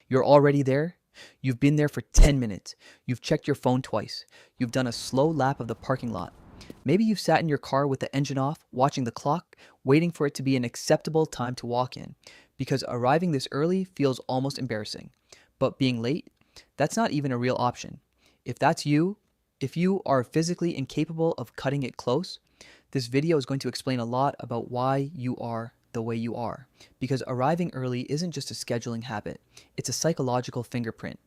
You're already there. You've been there for 10 minutes. You've checked your phone twice. You've done a slow lap of the parking lot. Maybe you've sat in your car with the engine off, watching the clock, waiting for it to be an acceptable time to walk in, because arriving this early feels almost embarrassing. But being late, that's not even a real option. If that's you, if you are physically incapable of cutting it close, this video is going to explain a lot about why you are the way you are. Because arriving early isn't just a scheduling habit, it's a psychological fingerprint.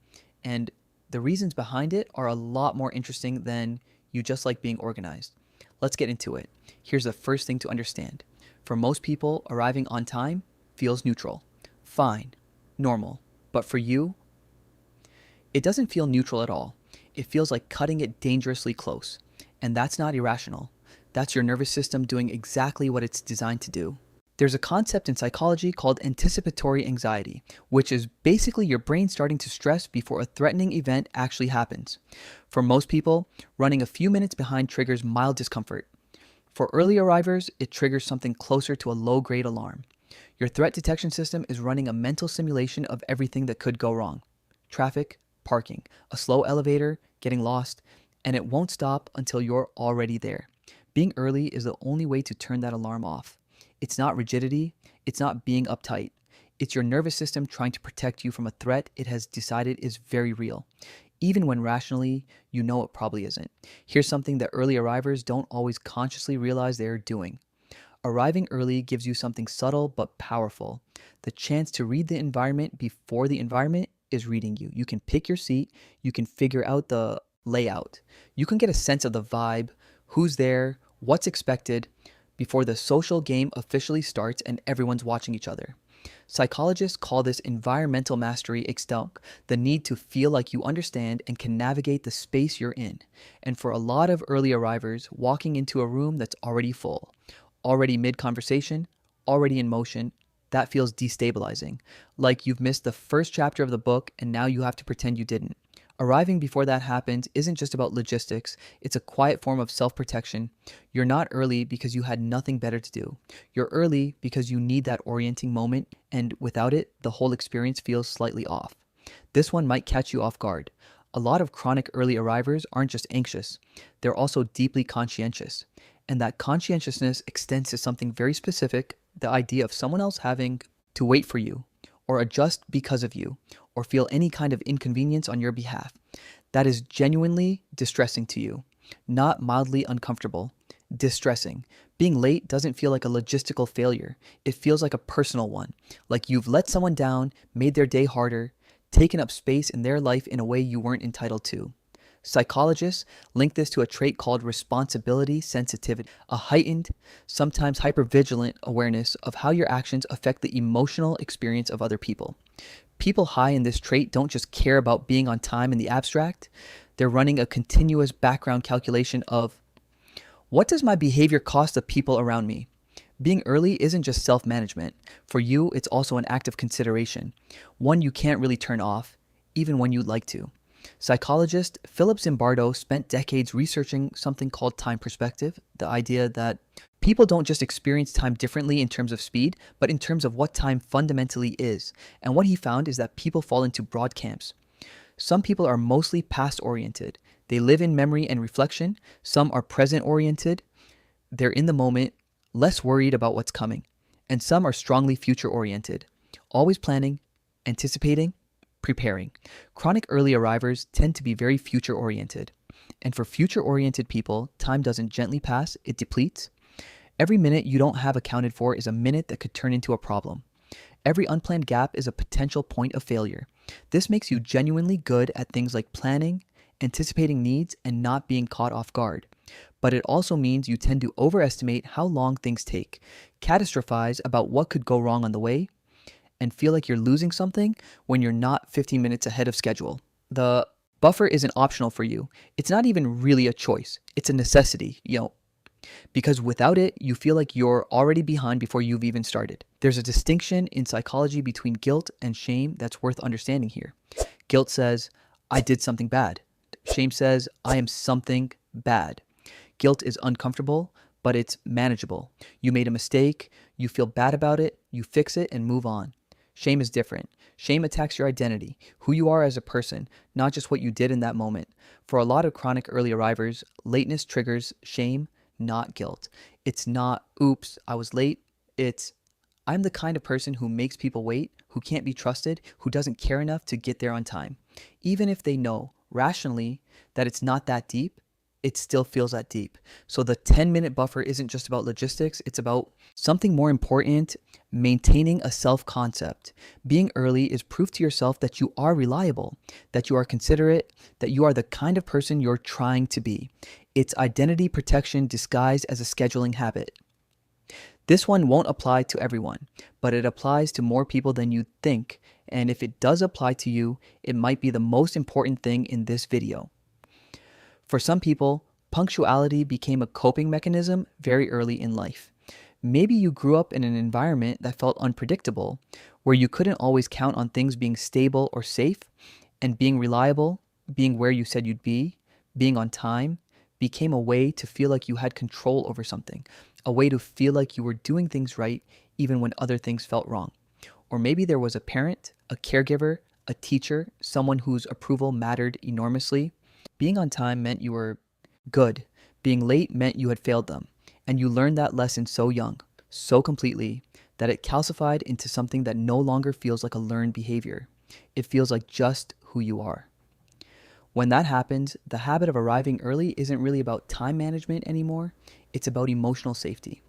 And the reasons behind it are a lot more interesting than you just like being organized. Let's get into it. Here's the first thing to understand. For most people, arriving on time feels neutral, fine, normal. But for you, it doesn't feel neutral at all. It feels like cutting it dangerously close. And that's not irrational. That's your nervous system doing exactly what it's designed to do. There's a concept in psychology called anticipatory anxiety, which is basically your brain starting to stress before a threatening event actually happens. For most people, running a few minutes behind triggers mild discomfort. For early arrivers, it triggers something closer to a low-grade alarm. Your threat detection system is running a mental simulation of everything that could go wrong. Traffic, parking, a slow elevator, getting lost, and it won't stop until you're already there. Being early is the only way to turn that alarm off. It's not rigidity, it's not being uptight. It's your nervous system trying to protect you from a threat it has decided is very real, even when rationally you know it probably isn't. Here's something that early arrivers don't always consciously realize they're doing. Arriving early gives you something subtle but powerful. The chance to read the environment before the environment is reading you. You can pick your seat, you can figure out the layout. You can get a sense of the vibe, who's there, what's expected, before the social game officially starts and everyone's watching each other. Psychologists call this environmental mastery extunk, the need to feel like you understand and can navigate the space you're in. And for a lot of early arrivers, walking into a room that's already full, already mid-conversation, already in motion, that feels destabilizing. Like you've missed the first chapter of the book and now you have to pretend you didn't. Arriving before that happens isn't just about logistics, it's a quiet form of self-protection. You're not early because you had nothing better to do. You're early because you need that orienting moment, and without it, the whole experience feels slightly off. This one might catch you off guard. A lot of chronic early arrivers aren't just anxious, they're also deeply conscientious. And that conscientiousness extends to something very specific, the idea of someone else having to wait for you, or adjust because of you, or feel any kind of inconvenience on your behalf. That is genuinely distressing to you, not mildly uncomfortable, distressing. Being late doesn't feel like a logistical failure. It feels like a personal one, like you've let someone down, made their day harder, taken up space in their life in a way you weren't entitled to. Psychologists link this to a trait called responsibility sensitivity, a heightened, sometimes hypervigilant awareness of how your actions affect the emotional experience of other people. People high in this trait don't just care about being on time in the abstract, they're running a continuous background calculation of, what does my behavior cost the people around me? Being early isn't just self-management. For you, it's also an act of consideration, one you can't really turn off, even when you'd like to. Psychologist Philip Zimbardo spent decades researching something called time perspective, the idea that people don't just experience time differently in terms of speed, but in terms of what time fundamentally is. And what he found is that people fall into broad camps. Some people are mostly past-oriented. They live in memory and reflection. Some are present-oriented. They're in the moment, less worried about what's coming. And some are strongly future-oriented, always planning, anticipating, preparing. Chronic early arrivers tend to be very future-oriented. And for future-oriented people, time doesn't gently pass, it depletes. Every minute you don't have accounted for is a minute that could turn into a problem. Every unplanned gap is a potential point of failure. This makes you genuinely good at things like planning, anticipating needs, and not being caught off guard. But it also means you tend to overestimate how long things take, catastrophize about what could go wrong on the way, and feel like you're losing something when you're not 15 minutes ahead of schedule. The buffer isn't optional for you. It's not even really a choice. It's a necessity, because without it, you feel like you're already behind before you've even started. There's a distinction in psychology between guilt and shame that's worth understanding here. Guilt says, I did something bad. Shame says, I am something bad. Guilt is uncomfortable, but it's manageable. You made a mistake, you feel bad about it, you fix it and move on. Shame is different. Shame attacks your identity, who you are as a person, not just what you did in that moment. For a lot of chronic early arrivers, lateness triggers shame, not guilt. It's not, oops, I was late. It's, I'm the kind of person who makes people wait, who can't be trusted, who doesn't care enough to get there on time. Even if they know rationally that it's not that deep, it still feels that deep. So the 10-minute buffer isn't just about logistics, it's about something more important: maintaining a self concept. Being early is proof to yourself that you are reliable, that you are considerate, that you are the kind of person you're trying to be. It's identity protection disguised as a scheduling habit. This one won't apply to everyone, but it applies to more people than you think. And if it does apply to you, it might be the most important thing in this video. For some people, punctuality became a coping mechanism very early in life. Maybe you grew up in an environment that felt unpredictable, where you couldn't always count on things being stable or safe, and being reliable, being where you said you'd be, being on time, became a way to feel like you had control over something, a way to feel like you were doing things right even when other things felt wrong. Or maybe there was a parent, a caregiver, a teacher, someone whose approval mattered enormously. Being on time meant you were good. Being late meant you had failed them. And you learned that lesson so young, so completely, that it calcified into something that no longer feels like a learned behavior. It feels like just who you are. When that happens, the habit of arriving early isn't really about time management anymore. It's about emotional safety.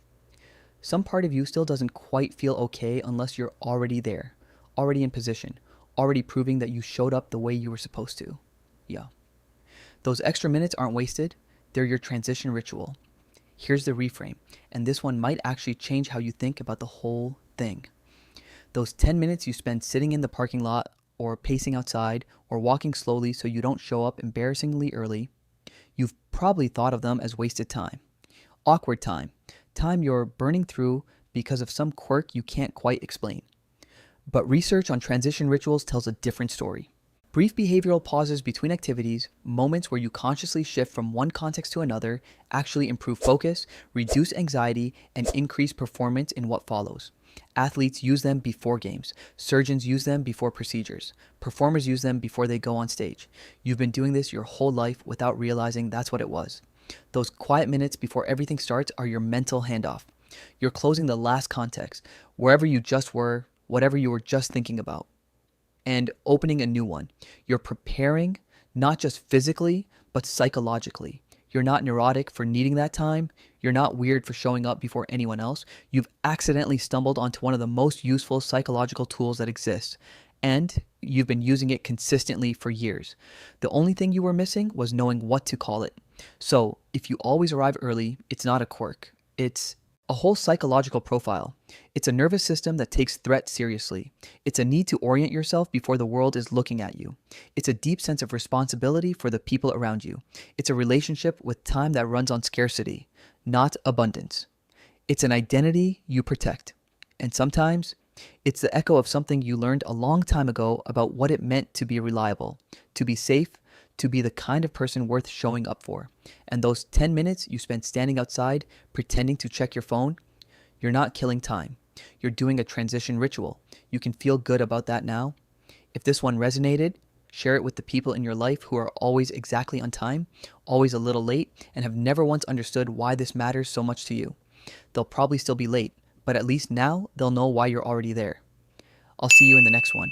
Some part of you still doesn't quite feel okay unless you're already there, already in position, already proving that you showed up the way you were supposed to. Yeah. Those extra minutes aren't wasted, they're your transition ritual. Here's the reframe, and this one might actually change how you think about the whole thing. Those 10 minutes you spend sitting in the parking lot, or pacing outside, or walking slowly so you don't show up embarrassingly early, you've probably thought of them as wasted time. Awkward time. Time you're burning through because of some quirk you can't quite explain. But research on transition rituals tells a different story. Brief behavioral pauses between activities, moments where you consciously shift from one context to another, actually improve focus, reduce anxiety, and increase performance in what follows. Athletes use them before games. Surgeons use them before procedures. Performers use them before they go on stage. You've been doing this your whole life without realizing that's what it was. Those quiet minutes before everything starts are your mental handoff. You're closing the last context, wherever you just were, whatever you were just thinking about, and opening a new one. You're preparing, not just physically, but psychologically. You're not neurotic for needing that time. You're not weird for showing up before anyone else. You've accidentally stumbled onto one of the most useful psychological tools that exists, and you've been using it consistently for years. The only thing you were missing was knowing what to call it. So, if you always arrive early, it's not a quirk. It's a whole psychological profile. It's a nervous system that takes threat seriously. It's a need to orient yourself before the world is looking at you. It's a deep sense of responsibility for the people around you. It's a relationship with time that runs on scarcity, not abundance. It's an identity you protect. And sometimes, it's the echo of something you learned a long time ago about what it meant to be reliable, to be safe, to be the kind of person worth showing up for. And those 10 minutes you spend standing outside pretending to check your phone, you're not killing time. You're doing a transition ritual. You can feel good about that now. If this one resonated, share it with the people in your life who are always exactly on time, always a little late, and have never once understood why this matters so much to you. They'll probably still be late, but at least now they'll know why you're already there. I'll see you in the next one.